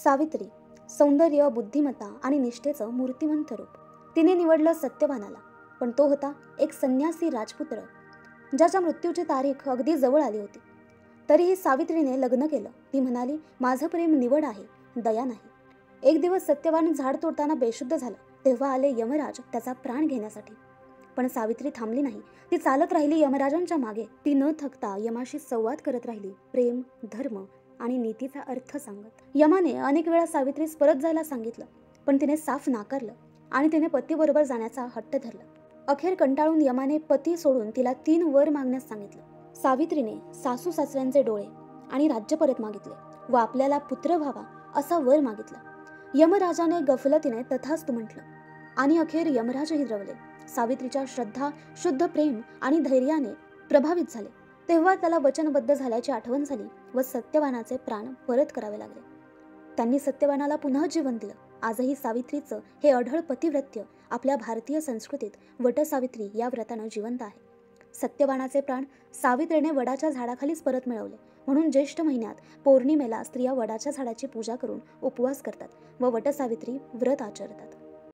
सावित्री सौंदर्य, बुद्धिमत्ता आणि निष्ठेचं मूर्तिमंत रूप. तिने निवडलं सत्यवानाला, पण तो होता एक संन्यासी राजपुत्र ज्याच्या मृत्यूची तारीख अगदी जवळ आली होती. तरीही सावित्रीने लग्न केलं. ती म्हणाली, माझं प्रेम निवड आहे, दया नाही. एक दिवस सत्यवान झाड तोडताना बेशुद्ध झाला. तेव्हा आले यमराज त्याचा प्राण घेण्यासाठी. पण सावित्री थांबली नाही. ती चालत राहिली यमराजांच्या मागे. ती न थकता यमाशी संवाद करत राहिली, प्रेम, धर्म आणि नीतीचा अर्थ सांगत. यमाने अनेक वेळा सावित्रीस परत जायला सांगितलं, पण तिने साफ नाकारलं आणि तिने पतीबरोबर जाण्याचा हट्ट धरला. अखेर कंटाळून यमाने पती सोडून तिला 3 वर मागण्यास सांगितलं. सावित्रीने सासू सासऱ्यांचे डोळे आणि राज्य परत मागितले व आपल्याला पुत्र व्हावा असा वर मागितला. यमराजाने गफलतीने तथास्तु म्हटलं आणि अखेर यमराज हिरवले. सावित्रीच्या श्रद्धा, शुद्ध प्रेम आणि धैर्याने प्रभावित झाले. तेव्हा त्याला वचनबद्ध झाल्याची आठवण झाली व सत्यवानाचे प्राण परत करावे लागले. त्यांनी सत्यवानाला पुन्हा जीवन दिलं. आजही सावित्रीचं हे अढळ पतिव्रत्य आपल्या भारतीय संस्कृतीत वटसावित्री या व्रतानं जिवंत आहे. सत्यवानाचे प्राण सावित्रीने वडाच्या झाडाखालीच परत मिळवले. म्हणून ज्येष्ठ महिन्यात पौर्णिमेला स्त्रिया वडाच्या झाडाची पूजा करून उपवास करतात व वटसावित्री व्रत आचरतात.